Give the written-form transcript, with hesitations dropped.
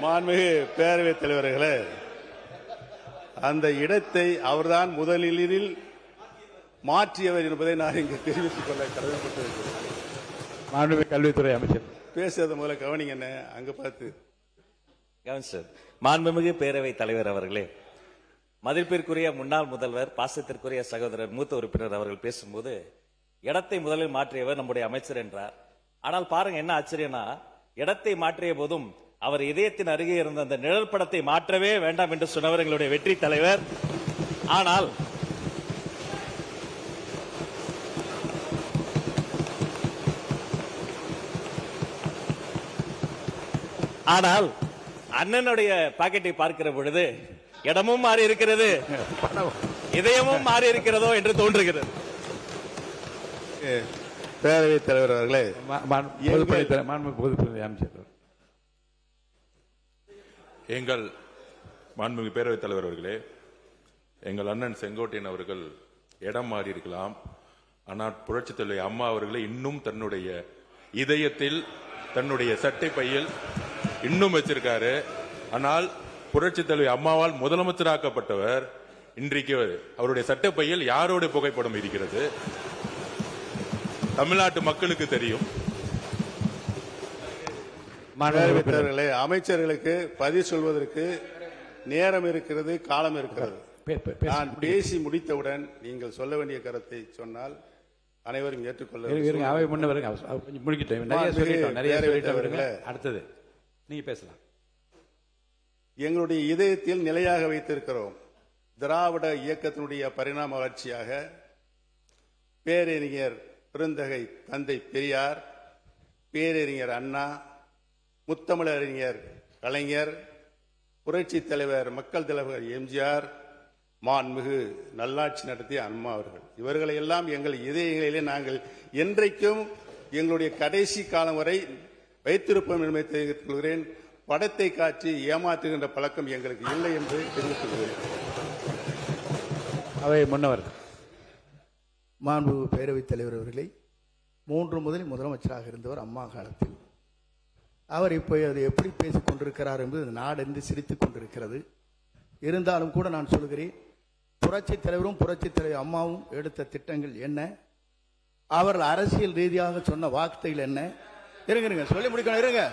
மாண்புமிகு பேரவைத் தலைவர்களே, அந்த இடத்தை அவர்தான் முதலில் மாற்றியவர் என்பதை நான் இங்கு தெரிவித்துக் கொள்ள கடமைப்பட்டிருக்கிறேன். மாண்புமிகு கல்வித்துறை அமைச்சர் பேசுறத முதல்ல கவனிங்க. என்ன அங்க பார்த்து கவனிச்சர். மாண்புமிகு பேரவைத் தலைவர் அவர்களே, மதிப்பிற்குரிய முன்னாள் முதல்வர், பாசத்திற்குரிய சகோதரர், மூத்த உறுப்பினர் அவர்கள் பேசும்போது இடத்தை முதலில் மாற்றியவர் நம்முடைய அமைச்சர் என்றார். ஆனால் பாருங்க என்ன ஆச்சரியம்னா, இடத்தை மாற்றிய போதும் அவர் இதயத்தின் அருகே இருந்த அந்த நிழல் படத்தை மாற்றவே வேண்டாம் என்று சொன்னவர் எங்களுடைய வெற்றி தலைவர். ஆனால் அண்ணனுடைய பாக்கெட்டை பார்க்கிற பொழுது இடமும் மாறி இருக்கிறது, இதயமும் மாறி இருக்கிறதோ என்று தோன்றுகிறது. பேரவைத் தலைவர் அவர்களே, பொதுப்பணி அமைச்சர் எங்கள் மாண்புமிகு பேரவைத் தலைவர் அவர்களே, எங்கள் அண்ணன் செங்கோட்டையன் அவர்கள் இடம் மாறி இருக்கலாம். ஆனால் புரட்சித் தலைவி அம்மா அவர்களை இன்னும் தன்னுடைய இதயத்தில், தன்னுடைய சட்டை பையில் இன்னும் வச்சிருக்காரு. ஆனால் புரட்சித் தலைவி அம்மாவால் முதலமைச்சராக்கப்பட்டவர் இன்றைக்கு அவருடைய சட்டை பையில் யாரோட புகைப்படம் இருக்கிறது தமிழ்நாட்டு மக்களுக்கு தெரியும். மாண்புமிகு அமைச்சர்களுக்கு பதில் சொல்வதற்கு நேரம் இருக்கிறது, காலம் இருக்கிறது. நான் பேசி முடித்தவுடன் நீங்கள் சொல்ல வேண்டிய கருத்தை சொன்னால் அனைவரும் ஏற்றுக்கொள்ள. அடுத்தது நீங்க பேசலாம். எங்களுடைய இதயத்தில் நிலையாக வைத்திருக்கிறோம். திராவிட இயக்கத்தினுடைய பரிணாம வளர்ச்சியாக பேரறிஞர் பெருந்தகை தந்தை பெரியார், பேரறிஞர் அண்ணா, முத்தமிழறிஞர் கலைஞர், புரட்சி தலைவர் மக்கள் தலைவர் எம்ஜிஆர், மாண்புமிகு நல்லாட்சி நடத்திய அம்மா அவர்கள், இவர்களை எல்லாம் எங்கள் இதயங்களிலே நாங்கள் என்றைக்கும் எங்களுடைய கடைசி காலம் வரை வைத்திருப்போம் என்பதை தெரிவித்துக் கொள்கிறேன். படத்தை காட்டி ஏமாற்றுகின்ற பழக்கம் எங்களுக்கு இல்லை என்று தெரிவித்துக் கொள்கிறேன். அவை முன்னவர் மாண்புமிகு பேரவைத் தலைவர் அவர்களை 3 முதல் முதலமைச்சராக இருந்தவர் அம்மா காலத்தில். அவர் இப்போ அதை எப்படி பேசிக் கொண்டிருக்கிறார் என்பது நாடென்று சிரித்துக் கொண்டிருக்கிறது. இருந்தாலும் கூட நான் சொல்கிறேன், புரட்சித் தலைவரும் புரட்சித் தலைவர் அம்மாவும் எடுத்த திட்டங்கள் என்ன, அவர்கள் அரசியல் ரீதியாக சொன்ன வார்த்தைகள் என்ன? இருங்க சொல்லி முடிக்கணும். இருங்க